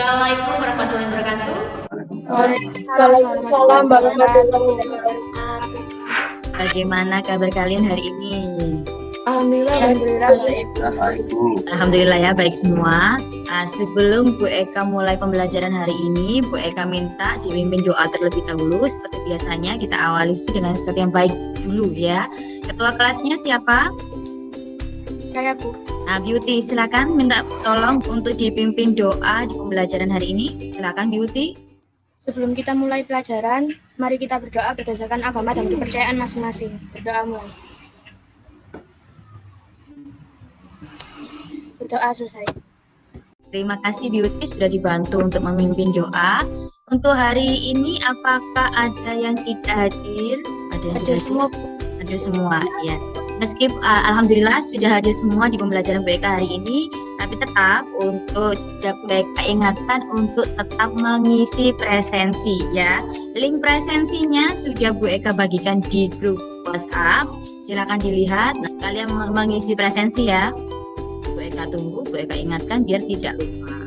Assalamualaikum warahmatullahi wabarakatuh. Waalaikumsalam warahmatullahi wabarakatuh. Bagaimana kabar kalian hari ini? Alhamdulillah baik. Alhamdulillah ya, baik semua. Sebelum Bu Eka mulai pembelajaran hari ini, Bu Eka minta dipimpin doa terlebih dahulu. Seperti biasanya kita awali dengan sesuatu yang baik dulu ya. Ketua kelasnya siapa? Saya, Bu. Nah, Beauty, silakan minta tolong untuk dipimpin doa di pembelajaran hari ini. Silakan Beauty. Sebelum kita mulai pelajaran, mari kita berdoa berdasarkan agama dan kepercayaan masing-masing. Berdoa mulai. Berdoa selesai. Terima kasih Beauty sudah dibantu untuk memimpin doa. Untuk hari ini apakah ada yang tidak hadir? Ada semua. Ada semua ya. Meskipun alhamdulillah sudah hadir semua di pembelajaran Bu Eka hari ini, tapi tetap untuk Bu Eka ingatkan untuk tetap mengisi presensi ya. Link presensinya sudah Bu Eka bagikan di grup WhatsApp. Silakan dilihat. Nah, kalian mengisi presensi ya. Bu Eka tunggu, Bu Eka ingatkan biar tidak lupa.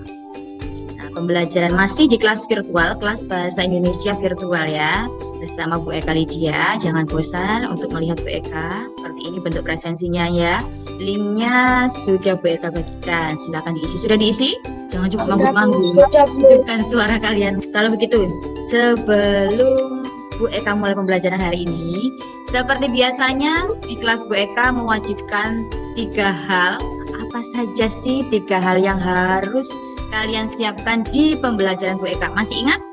Nah, pembelajaran masih di kelas virtual, kelas bahasa Indonesia virtual ya. Bersama Bu Eka Lydia, jangan bosan untuk melihat Bu Eka. Seperti ini bentuk presensinya ya. Linknya sudah Bu Eka bagikan, silakan diisi. Sudah diisi? Jangan cuma manggung-manggung. Bukan suara kalian. Kalau begitu, sebelum Bu Eka mulai pembelajaran hari ini, seperti biasanya di kelas Bu Eka mewajibkan 3 hal. Apa saja sih 3 hal yang harus kalian siapkan di pembelajaran Bu Eka? Masih ingat?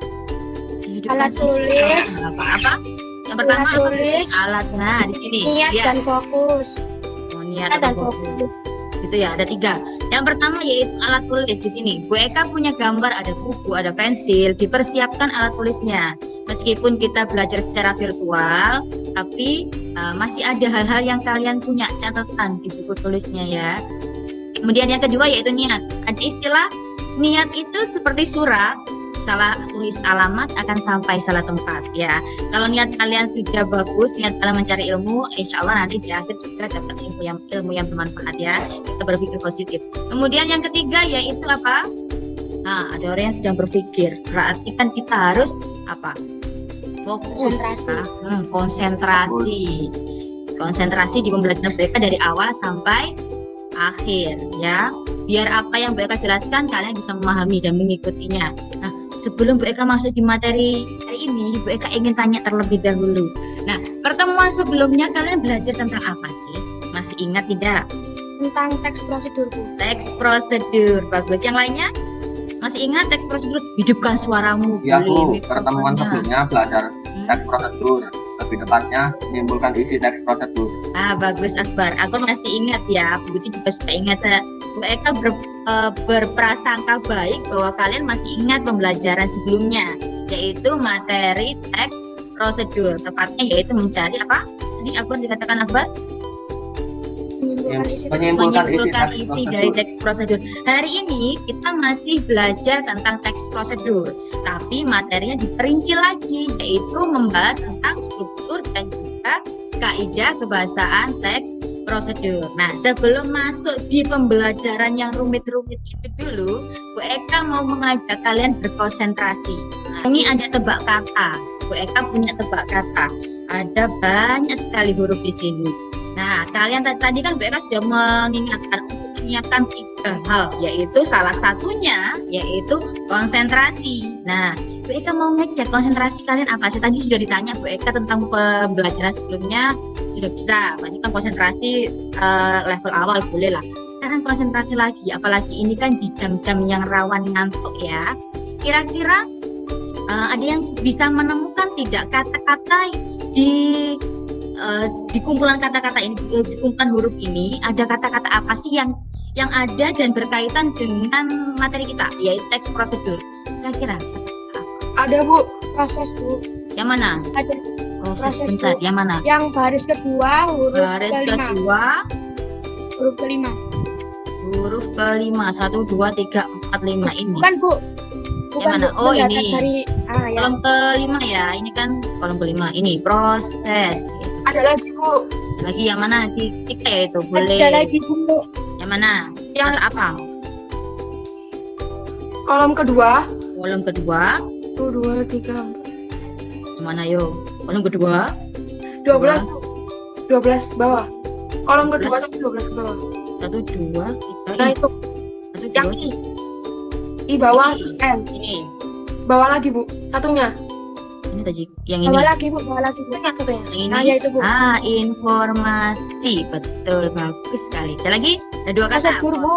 Alat tulis. Apa? Yang pertama alat tulis. Alat. Nah, di sini. Niat ya. dan fokus. Niat dan fokus. Itu ya, ada 3. Yang pertama yaitu alat tulis di sini. Bu Eka punya gambar, ada buku, ada pensil, dipersiapkan alat tulisnya. Meskipun kita belajar secara virtual, tapi masih ada hal-hal yang kalian punya catatan di buku tulisnya ya. Kemudian yang kedua yaitu niat. Ada istilah niat itu seperti surat. Salah tulis alamat akan sampai salah tempat ya. Kalau niat kalian sudah bagus, niat kalian mencari ilmu, insya Allah nanti di akhir juga dapat ilmu yang bermanfaat ya. Kita berpikir positif. Kemudian yang ketiga yaitu apa? Nah, ada orang yang sedang berpikir. Berarti kan kita harus apa? Fokus. Konsentrasi. Konsentrasi di pembelajaran mereka dari awal sampai akhir ya. Biar apa yang Bu Eka jelaskan kalian bisa memahami dan mengikutinya. Nah, sebelum Bu Eka masuk di materi hari ini, Bu Eka ingin tanya terlebih dahulu. Nah, pertemuan sebelumnya kalian belajar tentang apa sih? Masih ingat tidak? Tentang teks prosedur, Bu. Teks prosedur, bagus. Yang lainnya? Masih ingat teks prosedur? Hidupkan suaramu. Ya Bu, pertemuan sebelumnya belajar teks prosedur. Lebih tepatnya menimbulkan isi teks prosedur. Bagus Akbar. Aku masih ingat ya. Begitu juga sudah ingat. Bu Eka berprasangka baik bahwa kalian masih ingat pembelajaran sebelumnya, yaitu materi teks prosedur. Tepatnya yaitu mencari apa? Tadi Akbar dikatakan Akbar? Menyimpulkan isi dari teks prosedur. Hari ini kita masih belajar tentang teks prosedur, tapi materinya diperinci lagi, yaitu membahas tentang struktur dan juga kaidah kebahasaan teks prosedur. Nah, sebelum masuk di pembelajaran yang rumit-rumit itu dulu, Bu Eka mau mengajak kalian berkonsentrasi. Nah, ini ada tebak kata. Bu Eka punya tebak kata. Ada banyak sekali huruf di sini. Nah, kalian tadi kan Bu Eka sudah mengingatkan untuk menyiapkan 3 hal, yaitu salah satunya yaitu konsentrasi. Nah, Bu Eka mau ngecek konsentrasi kalian apa sih? Tadi sudah ditanya Bu Eka tentang pembelajaran sebelumnya, sudah bisa. Berarti kan konsentrasi level awal boleh lah. Sekarang konsentrasi lagi, apalagi ini kan di jam-jam yang rawan ngantuk ya. Kira-kira ada yang bisa menemukan tidak kata-kata di kumpulan kata-kata ini, di kumpulan huruf ini, ada kata-kata apa sih yang ada dan berkaitan dengan materi kita, yaitu teks prosedur? Kira-kira Ada, Bu. Proses, Bu. Yang mana? Ada. Proses bentar, Bu. yang mana? Yang baris kedua, huruf Baris kelima. kedua, Huruf kelima. huruf kelima, 1, 2, 3, 4, 5 ini. Bukan, Bu. Bukan, Yang mana? Bu. Oh, Mendapat ini. Dari, ya. Kolom kelima ya, ini kan kolom kelima. Ini proses. Ada lagi, Bu. Lagi yang mana? Cika ya itu, boleh. Ada lagi, Bu. Yang mana? Yang apa? Kolom kedua. Kolom kedua, 1, 2, 3, mana yo? Kolom kedua, 12. 12 bawah. Kolom kedua tapi 12 ke bawah. 1, 2, 3, Nah itu 1, yang 2, I bawah Ini. terus N. ini. Bawah lagi Bu. Satunya. Ini tadi yang ini. Bawah lagi Bu, bawah lagi Bu. Satunya. Yang ini. Nah, ya itu Bu. Informasi. Betul, bagus sekali. Ada lagi? Ada 2 kata. Prosedur, Bu.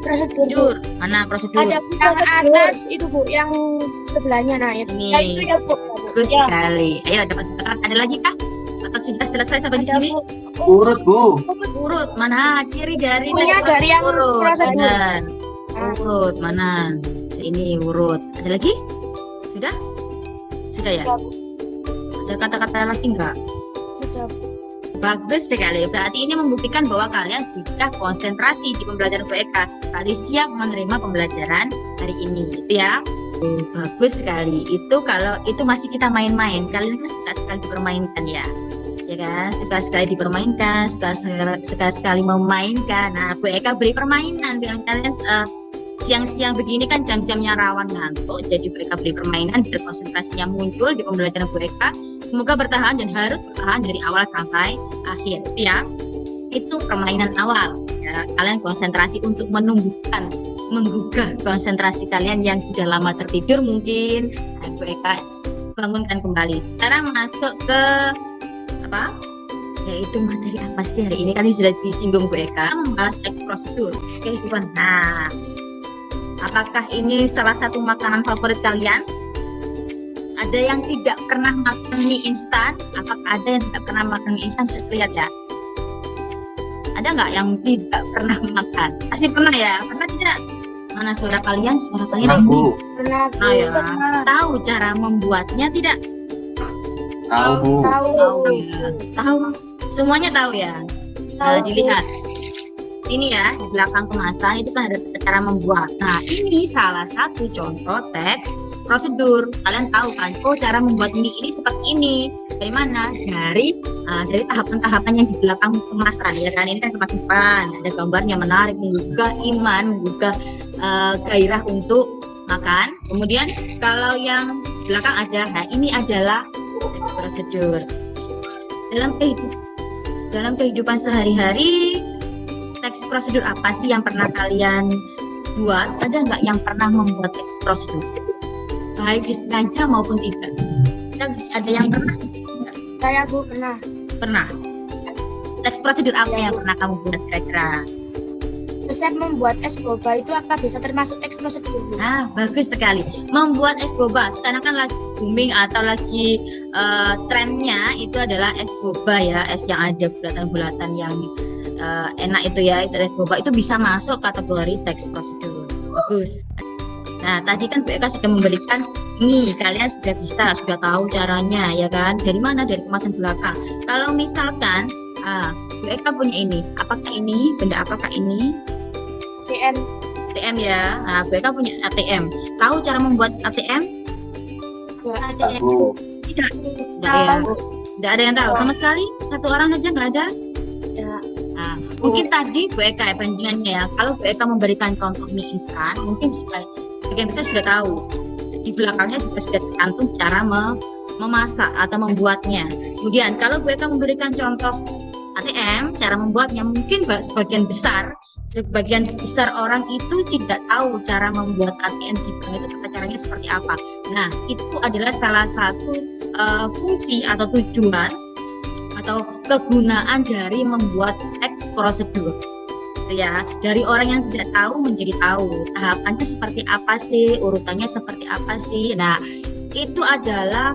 Prosedur. Bu. Prosedur. Mana prosedur? Ada Bu, yang atas itu Bu, yang sebelahnya. Nah, itu. Ini. Ya, itu ya Bu. Bagus Ya. sekali. Ayo dapat kata. Ada lagi kah? Atau sudah selesai sampai di Ada sini? Bu. Urut Bu. Urut mana? Ciri dari Punya next dari yang urut. prosedur. Benar. Nah. Urut mana? Ini urut. Ada lagi? Sudah? Sudah ya? Sudah, Bu. Ada kata-kata lagi enggak? Sudah Bu. Bagus sekali. Berarti ini membuktikan bahwa kalian sudah konsentrasi di pembelajaran BEK. Kalian siap menerima pembelajaran hari ini, gitu ya. Bagus sekali. Itu kalau itu masih kita main-main. Kalian kan suka sekali dipermainkan ya. Ya kan? Suka sekali dipermainkan, suka sekali memainkan. Nah, BEK beri permainan biar kalian siang-siang begini kan jam-jamnya rawan ngantuk. Jadi BEK beri permainan biar konsentrasinya muncul di pembelajaran BEK. Semoga bertahan dan harus bertahan dari awal sampai akhir ya. Itu permainan awal ya. Kalian konsentrasi untuk menggugah konsentrasi kalian yang sudah lama tertidur mungkin. Nah, BEK bangunkan kembali. Sekarang masuk ke apa? Yaitu materi apa sih hari ini? Kan sudah disinggung BEK membahas teks prosedur kehidupan. Nah, apakah ini salah satu makanan favorit kalian? Ada yang tidak pernah makan mie instan? Apakah ada yang tidak pernah makan mie instan? Bisa lihat ya. Ada nggak yang tidak pernah makan? Pasti pernah ya? Pernah tidak? Mana suara kalian? Suara kalian Pernah ini. Bu. Pernah Bu. Nah, ya. Pernah. Tahu cara membuatnya tidak? Tahu Bu. Tahu. Ya. Tahu. Semuanya tahu ya. Tahu, Bu. Dilihat. Ini ya, di belakang kemasan itu kan ada cara membuat. Nah, ini salah satu contoh teks prosedur. Kalian tahu kan, oh cara membuat mie ini seperti ini. Dari mana? Dari tahapan-tahapan yang di belakang kemasan. Ya kan, ini kan kemasan. Ada gambarnya menarik, menggugah iman, menggugah gairah untuk makan. Kemudian kalau yang belakang ada, nah ini adalah teks prosedur. Dalam kehidupan sehari-hari, teks prosedur apa sih yang pernah kalian buat? Ada nggak yang pernah membuat teks prosedur? Baik disengaja maupun tidak. Ada yang pernah? Saya Bu, pernah. Pernah. Teks prosedur apa yang pernah kamu buat kira-kira? Resep membuat es boba itu apa bisa termasuk teks prosedur Bu? Ah, bagus sekali. Membuat es boba. Sekarang kan lagi booming atau lagi trennya itu adalah es boba ya. Es yang ada bulatan-bulatan yang enak itu ya. Itu es boba itu bisa masuk kategori teks prosedur. Bagus. Nah, tadi kan BEK sudah memberikan ini, kalian sudah tahu caranya ya kan? Dari mana? Dari kemasan belakang. Kalau misalkan BEK punya ini, apakah ini? Benda apakah ini? DM. ATM ya. Nah, BEK punya ATM. Tahu cara membuat ATM? Enggak Bu. Tidak ya. Tidak ada yang tahu sama sekali. Satu orang aja nggak ada. Ya. Nah, mungkin tadi BEK ya bandingannya ya. Kalau BEK memberikan contoh mie instan, mungkin sebagian besar sudah tahu. Di belakangnya juga sudah tercantum cara memasak atau membuatnya. Kemudian kalau BEK memberikan contoh ATM, cara membuatnya mungkin sebagian besar orang itu tidak tahu cara membuat ATM di bank itu tata caranya seperti apa. Nah, itu adalah salah satu fungsi atau tujuan atau kegunaan dari membuat teks prosedur. Ya, dari orang yang tidak tahu menjadi tahu. Tahapannya seperti apa sih, urutannya seperti apa sih. Nah, itu adalah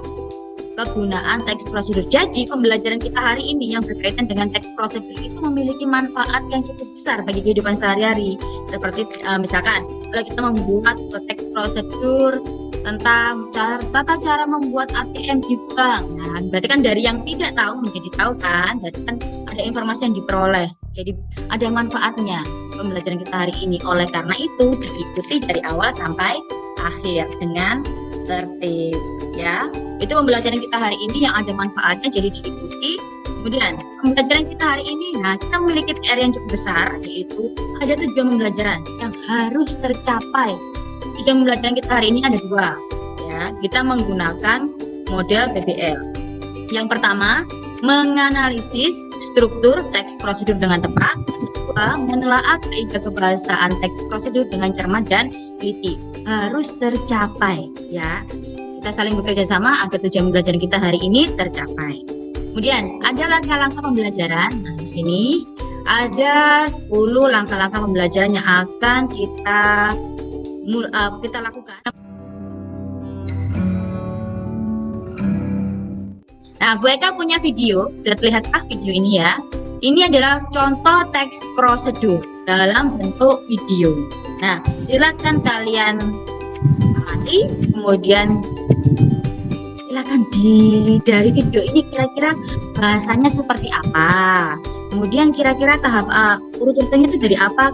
kegunaan teks prosedur. Jadi pembelajaran kita hari ini yang berkaitan dengan teks prosedur itu memiliki manfaat yang cukup besar bagi kehidupan sehari-hari. Seperti misalkan kalau kita membuat teks prosedur tentang tata cara membuat ATM di bank. Nah, berarti kan dari yang tidak tahu menjadi tahu kan. Berarti kan ada informasi yang diperoleh. Jadi ada manfaatnya pembelajaran kita hari ini. Oleh karena itu diikuti dari awal sampai akhir dengan tertib ya. Itu pembelajaran kita hari ini yang ada manfaatnya, jadi diikuti. Kemudian pembelajaran kita hari ini, nah kita memiliki PR yang cukup besar, yaitu ada tujuan pembelajaran yang harus tercapai tujuan pembelajaran kita hari ini ada dua. Ya, kita menggunakan model PBL. Yang pertama, menganalisis struktur teks prosedur dengan tepat. Yang kedua, menelaah kaidah kebahasaan teks prosedur dengan cermat dan teliti. Harus tercapai, ya. Kita saling bekerja sama agar tujuan pembelajaran kita hari ini tercapai. Kemudian ada langkah-langkah pembelajaran. Nah, di sini ada 10 langkah-langkah pembelajaran yang akan kita lakukan. Nah, Bu Eka punya video, sudah terlihatkah video ini ya? Ini adalah contoh teks prosedur dalam bentuk video. Nah, silakan kalian amati, kemudian silakan dari video ini kira-kira bahasanya seperti apa. Kemudian kira-kira tahap urut-urutannya itu dari apa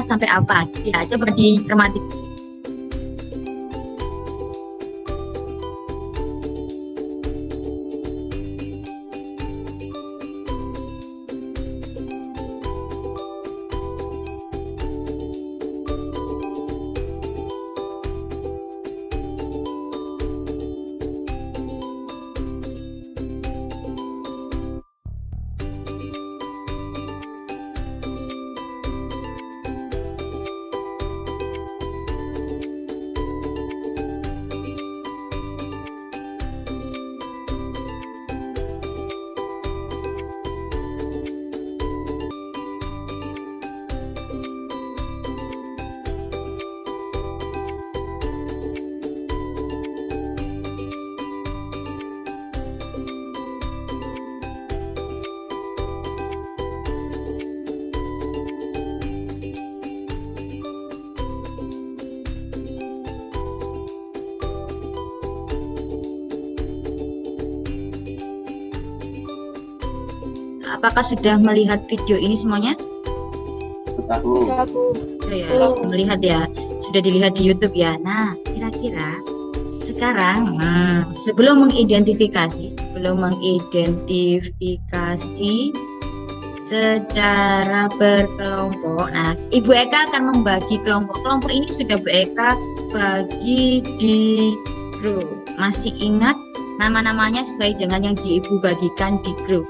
sampai apa. Ya, coba dicermati. Apakah sudah melihat video ini semuanya? Sudah, Bu. Oh ya, sudah melihat ya, sudah dilihat di YouTube ya. Nah, kira-kira sekarang sebelum mengidentifikasi secara berkelompok. Nah, Ibu Eka akan membagi kelompok ini sudah Bu Eka bagi di grup. Masih ingat nama-namanya sesuai dengan yang Ibu bagikan di grup.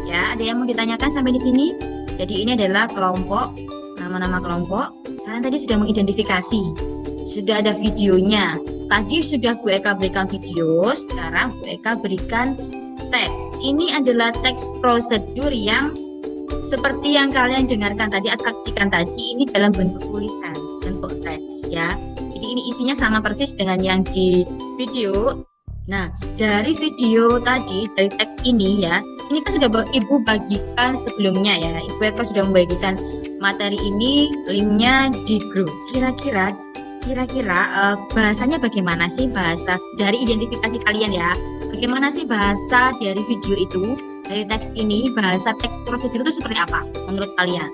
Ya, ada yang mau ditanyakan sampai di sini? Jadi ini adalah kelompok, nama-nama kelompok. Kalian tadi sudah mengidentifikasi, sudah ada videonya. Tadi sudah Bu Eka berikan video, sekarang Bu Eka berikan teks. Ini adalah teks prosedur yang seperti yang kalian dengarkan tadi, saksikan tadi, ini dalam bentuk tulisan, bentuk teks ya. Jadi ini isinya sama persis dengan yang di video. Nah, dari video tadi, dari teks ini ya, ini kan sudah Ibu bagikan sebelumnya ya. Ibu Eka sudah membagikan materi ini, linknya di grup. Kira-kira bahasanya bagaimana sih, bahasa dari identifikasi kalian ya? Bagaimana sih bahasa dari video itu, dari teks ini, bahasa teks prosedur itu seperti apa menurut kalian?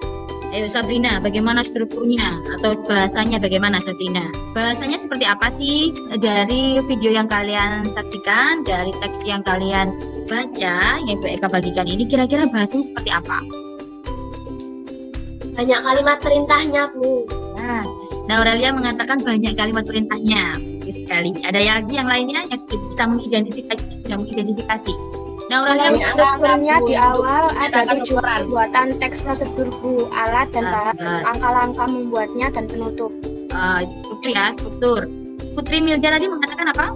Ayo Sabrina, bagaimana strukturnya atau bahasanya bagaimana Sabrina? Bahasanya seperti apa sih dari video yang kalian saksikan, dari teks yang kalian baca, yang Bu Eka bagikan ini, kira-kira bahasanya seperti apa? Banyak kalimat perintahnya, Bu. Nah, Aurelia mengatakan banyak kalimat perintahnya. Bagus sekali. Ada lagi yang lainnya yang sudah bisa mengidentifikasi. Nah, Aurelia Strukturnya di awal ada tujuan pembuatan teks prosedur, Bu, alat dan bahan, langkah-langkah membuatnya dan penutup. Struktur. Putri Milda tadi mengatakan apa?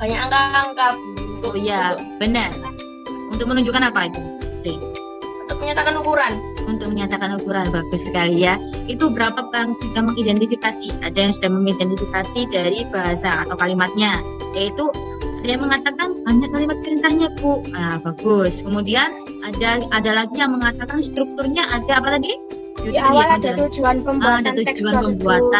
Banyak angka-angka, Oh Bu. iya, benar. Untuk menunjukkan apa itu? Putri? Untuk menyatakan ukuran. Untuk menyatakan ukuran, bagus sekali ya. Itu berapa yang sudah mengidentifikasi? Ada yang sudah mengidentifikasi dari bahasa atau kalimatnya, yaitu ada yang mengatakan banyak kalimat perintahnya, Bu. Nah, bagus. Kemudian ada lagi yang mengatakan strukturnya ada apa tadi? Di awal ada tujuan pembuatan teks prosedur,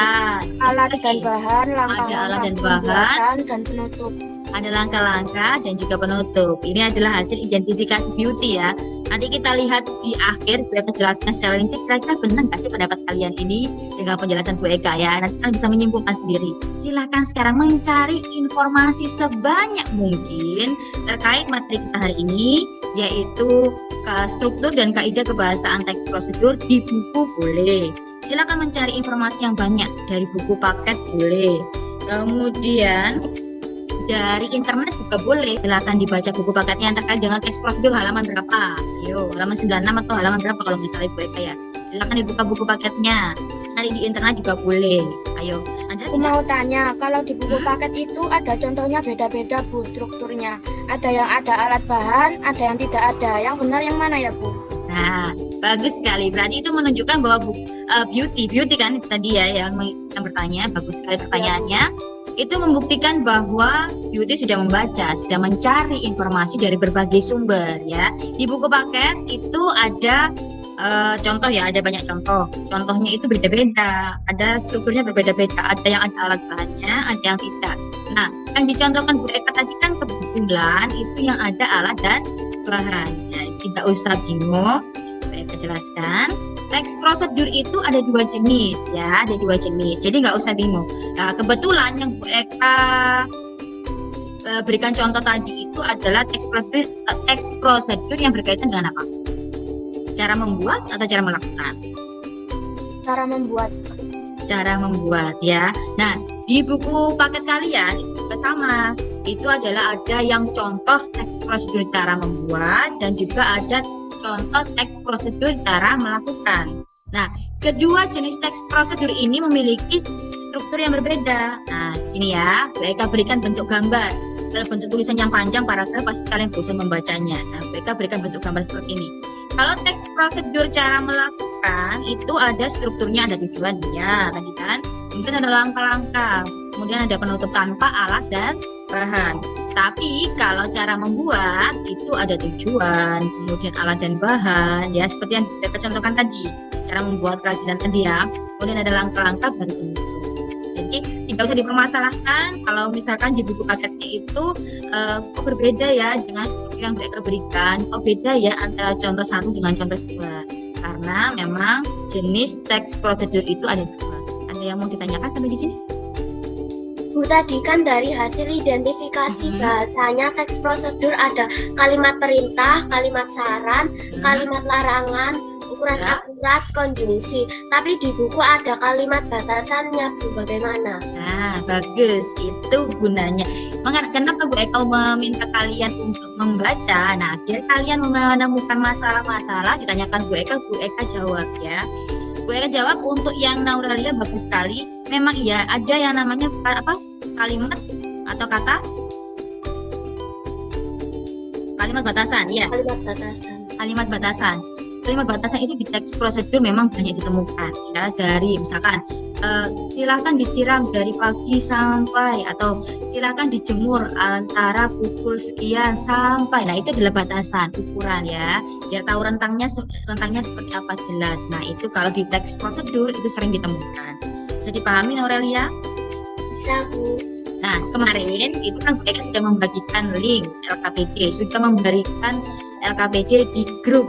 alat dan bahan, langkah-langkah pembuatan dan penutup. Ada langkah-langkah dan juga penutup. Ini adalah hasil identifikasi beauty ya. Nanti kita lihat di akhir, Bu Eka jelaskan secara rinci kira-kira benar nggak sih pendapat kalian ini dengan penjelasan Bu Eka ya. Nanti kalian bisa menyimpulkan sendiri. Silakan sekarang mencari informasi sebanyak mungkin terkait materi kita hari ini, yaitu struktur dan kaidah kebahasaan teks prosedur di buku boleh. silakan mencari informasi yang banyak dari buku paket boleh. Kemudian dari internet juga boleh. Silakan dibaca buku paketnya yang terkait dengan teks prosedur halaman berapa. Ayo, halaman 96 atau halaman berapa kalau misalnya Ibu Eka ya. Silakan dibuka buku paketnya. Cari di internet juga boleh. Ayo, Aku mau tanya, kalau di buku paket itu ada contohnya beda-beda Bu strukturnya. Ada yang ada alat bahan, ada yang tidak ada. Yang benar yang mana ya Bu? Nah, bagus sekali. Berarti itu menunjukkan bahwa beauty kan tadi ya yang bertanya. Bagus sekali pertanyaannya. Itu membuktikan bahwa Beauty sudah membaca, sudah mencari informasi dari berbagai sumber ya. Di buku paket itu ada contoh ya, ada banyak contoh. Contohnya itu beda-beda, ada strukturnya berbeda-beda, ada yang ada alat bahannya, ada yang tidak. Nah, yang dicontohkan Bu Eka tadi kan kebetulan itu yang ada alat dan bahannya. Tidak usah bingung, Bu Eka jelaskan. Teks prosedur itu ada 2 jenis ya, ada 2 jenis. Jadi nggak usah bingung. Nah, kebetulan yang Bu Eka berikan contoh tadi itu adalah teks prosedur yang berkaitan dengan apa? Cara membuat atau cara melakukan? Cara membuat. Cara membuat ya. Nah, di buku paket kalian itu sama. Itu adalah ada yang contoh teks prosedur cara membuat dan juga ada contoh teks prosedur cara melakukan. Nah, kedua jenis teks prosedur ini memiliki struktur yang berbeda. Nah, di sini ya, Bu Eka berikan bentuk gambar. Kalau bentuk tulisan yang panjang, paragraf pasti kalian bosan membacanya. Nah, Bu Eka berikan bentuk gambar seperti ini. Kalau teks prosedur cara melakukan itu ada strukturnya, ada tujuannya tadi kan. Mungkin ada langkah-langkah, kemudian ada penutup tanpa alat dan bahan. Tapi kalau cara membuat itu ada tujuan, kemudian alat dan bahan ya seperti yang kita contohkan tadi. Cara membuat kerajinan tadi ya. Kemudian ada langkah-langkah baru penutup. Jadi tidak usah dipermasalahkan kalau misalkan di buku paketnya itu kok berbeda ya dengan struktur yang mereka berikan, kok beda ya antara contoh 1 dengan contoh 2. Karena memang jenis teks prosedur itu ada 2. Ada yang mau ditanyakan sampai di sini? Bu, tadi kan dari hasil identifikasi bahasanya teks prosedur ada kalimat perintah, kalimat saran, kalimat larangan, ukuran akurat, konjungsi. Tapi di buku ada kalimat batasannya, Bu. Bagaimana? Nah, bagus. Itu gunanya. Kenapa Bu Eka meminta kalian untuk membaca? Nah, biar kalian menemukan masalah-masalah, ditanyakan Bu Eka jawab ya. Bu Eka jawab untuk yang Nauralia bagus sekali. Memang iya, ada yang namanya apa? Kalimat atau kata? Kalimat batasan, ya. Kalimat batasan. Kalimat batasan. Kalimat batasan itu di teks prosedur memang banyak ditemukan ya, dari misalkan silakan disiram dari pagi sampai, atau silakan dijemur antara pukul sekian sampai. Nah, itu adalah batasan ukuran ya, biar tahu rentangnya seperti apa jelas. Nah, itu kalau di teks prosedur itu sering ditemukan. Bisa dipahami Aurelia? Bisa, Bu. Nah, kemarin itu kan Bu Eka sudah membagikan link LKPD, sudah memberikan LKPD di grup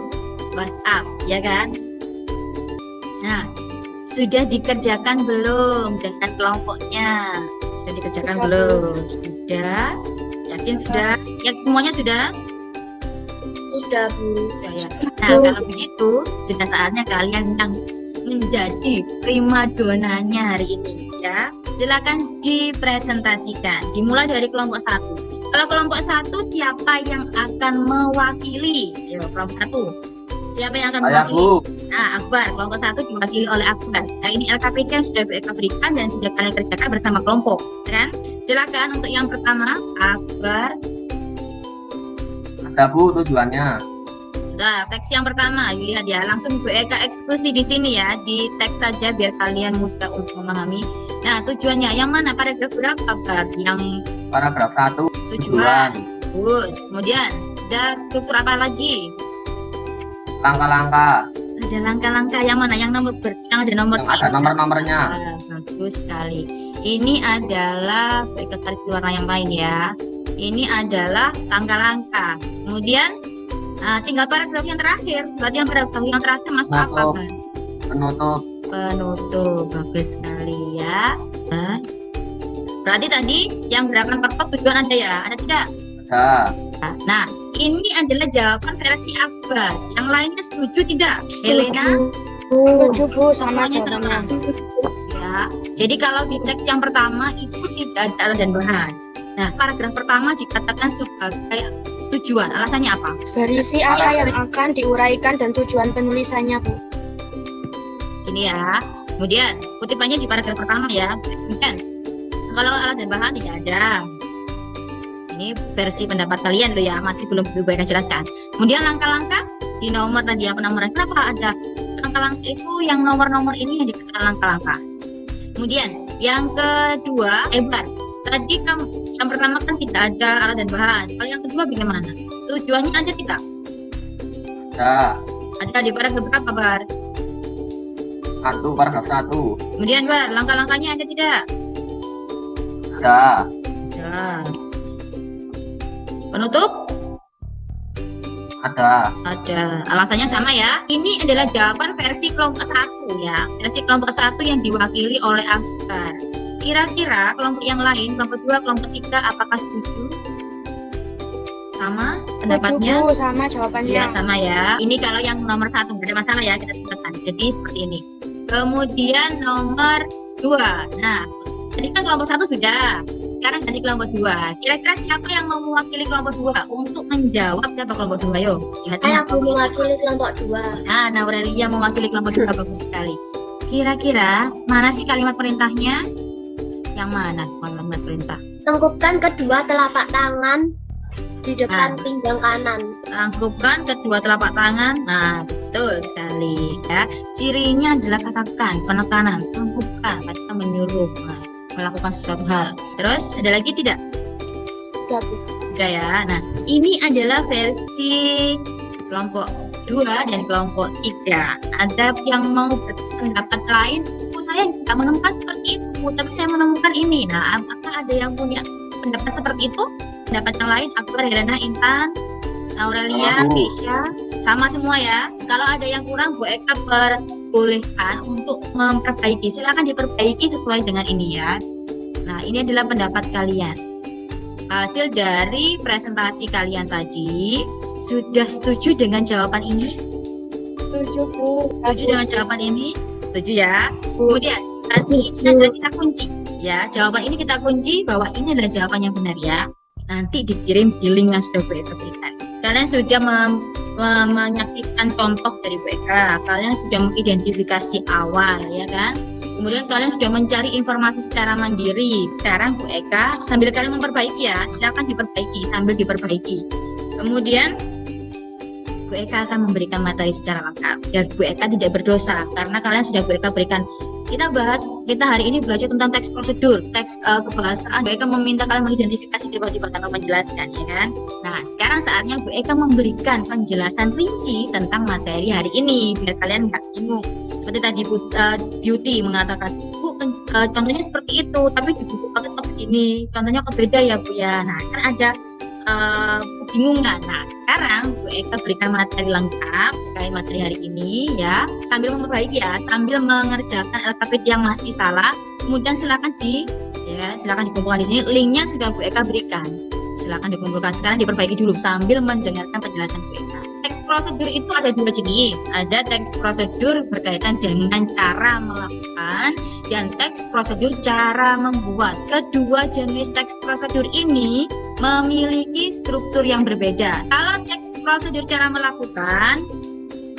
WhatsApp, ya kan? Nah, sudah dikerjakan belum dengan kelompoknya? Sudah dikerjakan belum? Sudah? Yakin sudah? Ya, semuanya sudah? Sudah, Bu. Sudah ya. Nah, kalau begitu sudah saatnya kalian yang menjadi primadonanya hari ini ya. Silakan dipresentasikan. Dimulai dari kelompok 1. Kalau kelompok 1 siapa yang akan mewakili? Yo, kelompok 1. Siapa yang akan mewakili? Nah, Akbar. Kelompok 1 diwakili oleh Akbar. Nah, ini LKPD yang sudah Bu Eka berikan dan sudah kalian kerjakan bersama kelompok, kan? Silakan untuk yang pertama, Akbar. Ada Bu tujuannya. Nah, teks yang pertama, lihat ya, langsung Bu Eka eksekusi di sini ya, di teks saja biar kalian mudah untuk memahami. Nah, tujuannya yang mana? Paragraf berapa, Akbar? Yang Paragraf 1. tujuan. Bagus. Kemudian ada struktur apa lagi? Langkah-langkah. Ada langkah-langkah yang mana? Yang yang ada nomor. Yang ada nomor-nomornya. Bagus sekali. Ini adalah Bu Eka garis warna yang lain ya. Ini adalah langkah-langkah. Kemudian tinggal paragraf yang terakhir. Berarti yang paragraf yang terakhir masuk apa, Bang? Penutup. Penutup. Bagus sekali ya. Berarti tadi yang gerakan perpot tujuan ada ya? Ada tidak? Ada. Nah, ini adalah jawaban versi Akbar. Yang lainnya setuju tidak? Helena? Setuju Bu, sama Semuanya jawabannya. ya. Jadi kalau di teks yang pertama itu tidak ada alat dan bahan. Nah, paragraf pertama dikatakan sebagai tujuan. Alasannya apa? Berisi apa yang akan diuraikan dan tujuan penulisannya Bu. Ini ya. Kemudian kutipannya di paragraf pertama ya. Kemudian kalau alat dan bahan tidak ada. Ini versi pendapat kalian loh ya, masih belum Bu Eka jelaskan. Kemudian langkah-langkah di nomor tadi ya penomoran. Kenapa ada langkah-langkah itu yang nomor-nomor ini yang dikatakan langkah-langkah. Kemudian yang kedua, Bar. Tadi yang pertama kan tidak ada alat dan bahan. Kalau yang kedua bagaimana? Tujuannya ada tidak? Ada. Ada di paragraf berapa, Bar? 1, paragraf 1. Kemudian, Bar, langkah-langkahnya ada tidak? Ada. Ada. Penutup? Ada. Ada. Alasannya sama ya. Ini adalah jawaban versi kelompok 1 ya. Versi kelompok 1 yang diwakili oleh Akbar. Kira-kira kelompok yang lain, kelompok 2, kelompok 3, apakah setuju? Sama pendapatnya? Setuju Bu, sama jawabannya. Ya, sama ya. Ini kalau yang nomor 1, tidak ada masalah ya, kita sebutkan. Jadi seperti ini. Kemudian nomor 2. Nah, tadi kan kelompok 1 sudah. Sekarang ganti kelompok 2. Kira-kira siapa yang mau mewakili kelompok 2 untuk menjawab siapa kelompok 2? Yo. Saya mewakili kelompok 2. Nah, Aurelia mewakili kelompok 2, bagus sekali. Kira-kira mana sih kalimat perintahnya? Yang mana kalimat perintah? Tengkupkan kedua telapak tangan di depan Nah. pinggang kanan. Tangkupkan kedua telapak tangan. Nah, betul sekali ya. Cirinya adalah katakan, penekanan, tangkupkan, kita menyuruh melakukan sesuatu hal. Terus ada lagi tidak? Sudah Bu. Sudah ya. Nah, ini adalah versi kelompok 2 dan kelompok 3. Ada yang mau berpendapat lain? Saya tidak menemukan seperti itu, tapi saya menemukan ini. Nah, apakah ada yang punya pendapat seperti itu? Pendapat yang lain, Akbar, Helena, Intan, Aurelia, Keisha, sama semua ya. Kalau ada yang kurang, Bu Eka perbolehkan untuk memperbaiki. Silakan diperbaiki sesuai dengan ini ya. Nah, ini adalah pendapat kalian. Hasil dari presentasi kalian tadi, sudah setuju dengan jawaban ini? Setuju Bu. Setuju dengan jawaban ini? Setuju ya. Kemudian nanti adalah kita kunci ya. Jawaban ini kita kunci bahwa ini adalah jawaban yang benar ya. Nanti dikirim di link yang sudah Bu Eka berikan. Kalian sudah menyaksikan contoh dari Bu Eka. Kalian sudah mengidentifikasi awal ya kan. Kemudian kalian sudah mencari informasi secara mandiri. Sekarang Bu Eka sambil kalian memperbaiki ya. Silakan diperbaiki sambil diperbaiki. Kemudian Bu Eka akan memberikan materi secara lengkap biar Bu Eka tidak berdosa karena kalian sudah Bu Eka berikan. Kita hari ini belajar tentang teks prosedur, teks kebahasaan. Bu Eka meminta kalian mengidentifikasi tiba-tiba tanpa menjelaskan ya kan. Nah, sekarang saatnya Bu Eka memberikan penjelasan rinci tentang materi hari ini biar kalian nggak bingung. Seperti tadi Beauty mengatakan, Bu, contohnya seperti itu, tapi di buku paket kok begini, contohnya kok beda ya Bu ya. Nah, kan ada kebingungan. Nah, sekarang Bu Eka berikan materi lengkap terkait materi hari ini ya, sambil memperbaiki ya, sambil mengerjakan LKP yang masih salah. Kemudian silakan dikumpulkan di sini. Linknya sudah Bu Eka berikan. Silakan dikumpulkan sekarang, diperbaiki dulu sambil mendengarkan penjelasan Bu Eka. Teks prosedur itu ada 2 jenis. Ada teks prosedur berkaitan dengan cara melakukan dan teks prosedur cara membuat. Kedua jenis teks prosedur ini memiliki struktur yang berbeda. Kalau teks prosedur cara melakukan,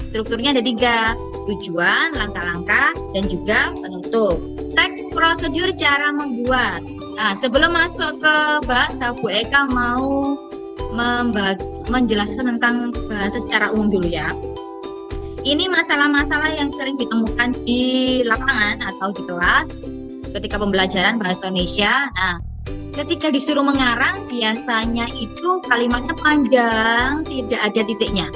strukturnya ada 3, tujuan, langkah-langkah, dan juga penutup. Teks prosedur cara membuat. Nah, sebelum masuk ke bahasa, Bu Eka mau menjelaskan tentang bahasa secara umum dulu ya. Ini masalah-masalah yang sering ditemukan di lapangan atau di kelas ketika pembelajaran bahasa Indonesia. Nah, ketika disuruh mengarang, biasanya itu kalimatnya panjang, tidak ada titiknya.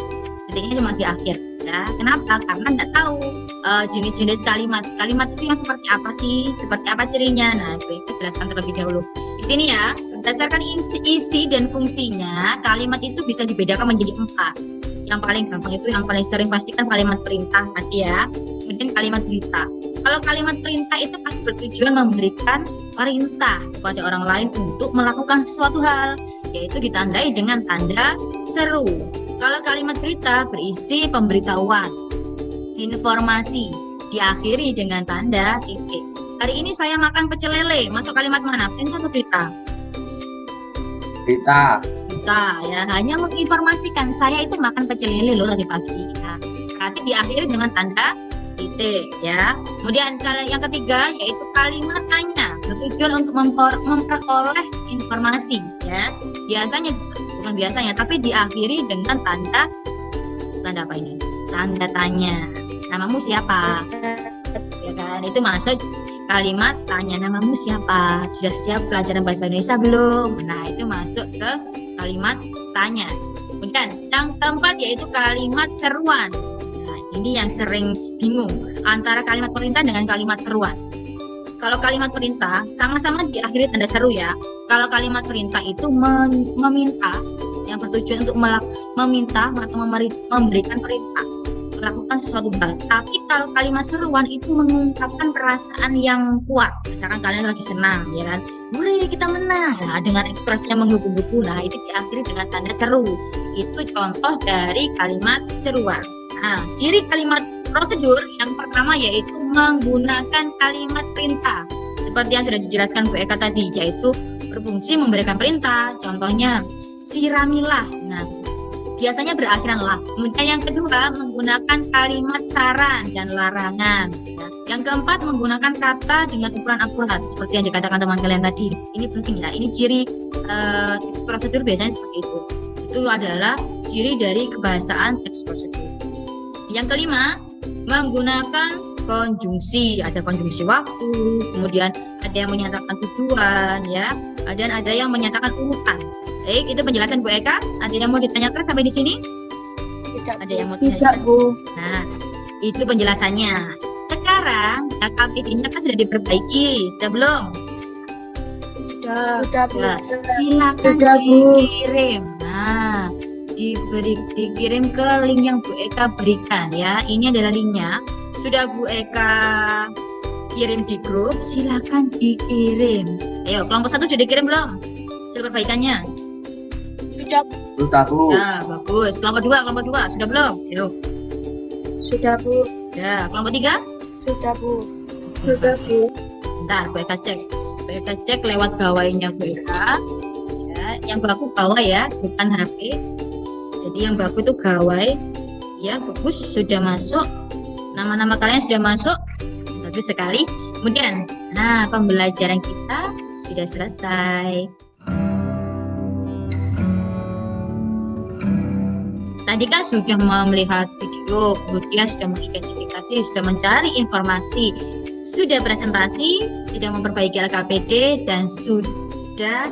Titiknya cuma di akhir. Ya, kenapa? Karena nggak tahu jenis-jenis kalimat. Kalimat itu yang seperti apa sih? Seperti apa cirinya? Nah, itu kita jelaskan terlebih dahulu. Di sini ya, berdasarkan isi dan fungsinya, kalimat itu bisa dibedakan menjadi 4. Yang paling gampang itu, yang paling sering pastikan kalimat perintah tadi ya. Kemudian kalimat berita. Kalau kalimat perintah itu pasti bertujuan memberikan perintah kepada orang lain untuk melakukan sesuatu hal, yaitu ditandai dengan tanda seru. Kalau kalimat berita berisi pemberitahuan. informasi, diakhiri dengan tanda titik. Hari ini saya makan pecel lele, masuk kalimat mana? Perintah atau berita? Berita. Berita ya, hanya menginformasikan saya itu makan pecel lele loh tadi pagi. Nah, berarti diakhiri dengan tanda titik ya. Kemudian yang ketiga yaitu kalimat tanya, bertujuan untuk memperoleh informasi ya. Bukan biasanya, tapi diakhiri dengan tanda apa ini? Tanda tanya. Namamu siapa? Ya kan, itu masuk kalimat tanya, namamu siapa? Sudah siap pelajaran bahasa Indonesia belum? Nah, itu masuk ke kalimat tanya. Kemudian yang keempat yaitu kalimat seruan. Nah, ini yang sering bingung antara kalimat perintah dengan kalimat seruan. Kalau kalimat perintah sama-sama diakhiri tanda seru ya. Kalau kalimat perintah itu meminta, yang bertujuan untuk meminta atau memberikan perintah melakukan sesuatu hal. Tapi kalau kalimat seruan itu mengungkapkan perasaan yang kuat. Misalkan kalian lagi senang, ya kan? Hore, kita menang. Nah, dengan ekspresinya menggebu-gebu, nah itu diakhiri dengan tanda seru. Itu contoh dari kalimat seruan. Nah, ciri kalimat prosedur yang pertama yaitu menggunakan kalimat perintah. Seperti yang sudah dijelaskan Bu Eka tadi, yaitu berfungsi memberikan perintah. Contohnya, siramilah. Nah, biasanya berakhiran lah. Kemudian yang kedua, menggunakan kalimat saran dan larangan. Yang keempat, menggunakan kata dengan ukuran akurat, seperti yang dikatakan teman kalian tadi. Ini penting ya, ini ciri teks prosedur biasanya seperti itu. Itu adalah ciri dari kebahasaan teks prosedur. Yang kelima, menggunakan konjungsi. Ada konjungsi waktu, kemudian ada yang menyatakan tujuan, ya, dan ada yang menyatakan urutan. Baik, itu penjelasan Bu Eka. Ada yang mau ditanyakan sampai di sini? Tidak. Ada yang mau Tidak, ditanyakan? Bu. Nah, itu penjelasannya. Sekarang KPD-nya kan sudah diperbaiki, sudah belum? Sudah, Bu. Ya, silakan Sudah, Bu. dikirim. Nah, dikirim ke link yang Bu Eka berikan ya. Ini adalah linknya. Sudah Bu Eka kirim di grup, silakan dikirim. Ayo, kelompok 1 sudah dikirim belum? Hasil perbaikannya. Sudah, Bu. Ya, bagus. Kelompok 2 sudah belum? Ayo. Sudah, Bu. Ya, kelompok 3? Sudah, Bu. Sudah, Bu. Sebentar, Bu Eka cek. Bu Eka cek lewat gawainya Bu Eka. Ya, yang baku gawai ya, bukan HP. Jadi yang baku itu gawai. Ya, bagus, sudah masuk. Nama-nama kalian sudah masuk. Bagus sekali. Kemudian, nah, pembelajaran kita sudah selesai. Tadi kan sudah melihat video, kemudian sudah mengidentifikasi, sudah mencari informasi, sudah presentasi, sudah memperbaiki LKPD, dan sudah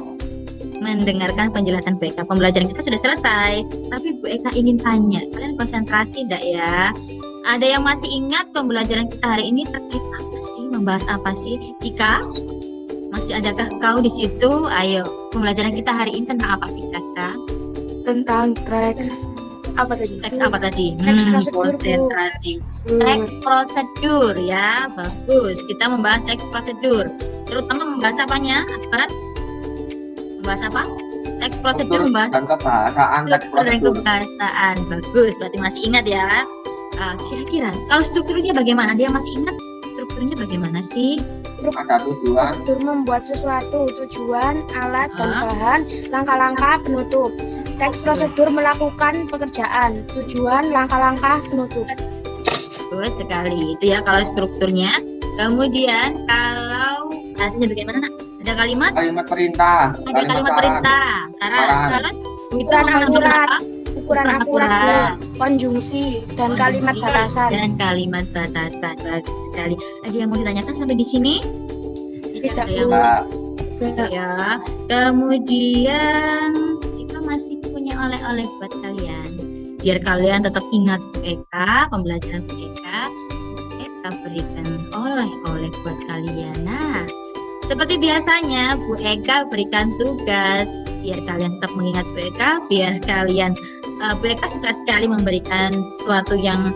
mendengarkan penjelasan Bu Eka. Pembelajaran kita sudah selesai. Tapi Bu Eka ingin tanya, kalian konsentrasi enggak ya? Ada yang masih ingat pembelajaran kita hari ini terkait apa sih? Membahas apa sih? Jika masih adakah kau di situ? Ayo, pembelajaran kita hari ini tentang apa sih kira-kira? Tentang teks apa tadi? Teks apa tadi? Teks prosedur, Bu. Konsentrasi. Teks prosedur ya, bagus. Kita membahas teks prosedur. Terutama membahas apanya? Akbar? Membahas apa? Teks prosedur membahas dan kebahasaan teks struktur dan prosedur. kebahasaan. Bagus, berarti masih ingat ya. Kira-kira kalau strukturnya bagaimana? Dia masih ingat strukturnya bagaimana sih? Ada tujuan. Prosedur membuat sesuatu, tujuan, alat, dan Ah. bahan, langkah-langkah penutup. Teks prosedur melakukan pekerjaan, tujuan, langkah-langkah penutup. Bagus sekali. Itu ya kalau strukturnya. Kemudian kalau bahasanya bagaimana? Nak? Ada kalimat? Kalimat perintah. Ada kalimat saran. perintah. Saran. Saran. Terus itu Ukuran mengandung akurat. apa? Ukuran akurat, Bu. Konjungsi, dan kalimat Kondisi batasan. dan kalimat batasan. Bagus sekali. Ada yang mau ditanyakan sampai di sini? Tidak, Ada yang Bu. Nah, ya. Kemudian kita masih punya oleh-oleh buat kalian. Biar kalian tetap ingat Bu Eka, pembelajaran Bu Eka berikan oleh-oleh buat kalian. Nah, seperti biasanya Bu Eka berikan tugas biar kalian tetap mengingat Bu Eka, biar kalian Bu Eka suka sekali memberikan sesuatu yang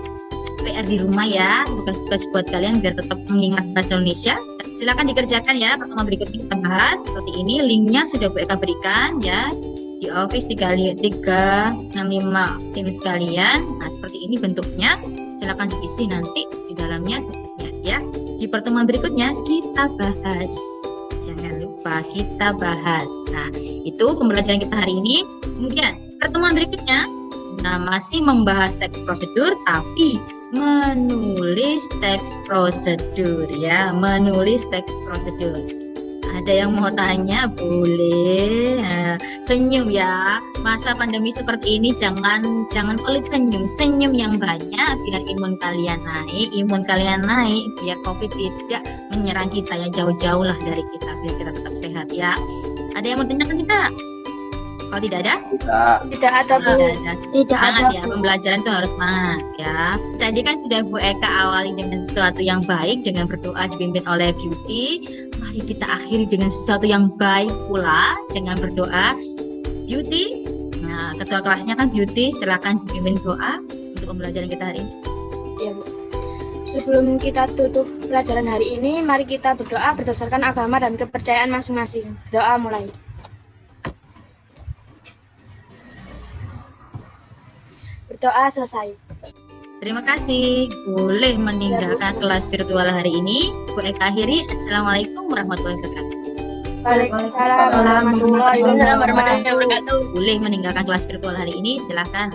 PR di rumah ya, tugas-tugas buat kalian biar tetap mengingat bahasa Indonesia. Silakan dikerjakan ya. Pertemuan berikutnya kita bahas seperti ini. Linknya sudah Bu Eka berikan ya. di Office 365 tim sekalian. Nah, seperti ini bentuknya. Silakan diisi nanti di dalamnya tugasnya ya. Di pertemuan berikutnya kita bahas. Jangan lupa kita bahas. Nah, itu pembelajaran kita hari ini. Kemudian pertemuan berikutnya, nah masih membahas teks prosedur tapi menulis teks prosedur ya, menulis teks prosedur. Ada yang mau tanya boleh. Senyum ya. Masa pandemi seperti ini jangan pelit senyum yang banyak biar imun kalian naik biar COVID tidak menyerang kita ya, jauh-jauh lah dari kita biar kita tetap sehat ya. Ada yang mau tanyakan kita? Kalau tidak ada? Tidak ada, Bu. Tidak Semangat ada, ya, Bu. pembelajaran itu harus semangat ya. Tadi kan sudah Bu Eka awali dengan sesuatu yang baik dengan berdoa dipimpin oleh Beauty. Mari kita akhiri dengan sesuatu yang baik pula dengan berdoa. Beauty, nah ketua kelasnya kan Beauty, silakan dipimpin doa untuk pembelajaran kita hari ini. Ya, Bu. Sebelum kita tutup pelajaran hari ini, mari kita berdoa berdasarkan agama dan kepercayaan masing-masing. Doa mulai. Berdoa selesai. Terima kasih. Boleh meninggalkan kelas virtual hari ini. Bu Eka akhiri. Assalamualaikum warahmatullahi wabarakatuh. Waalaikumsalam warahmatullahi wabarakatuh. Boleh meninggalkan kelas virtual hari ini. Silakan.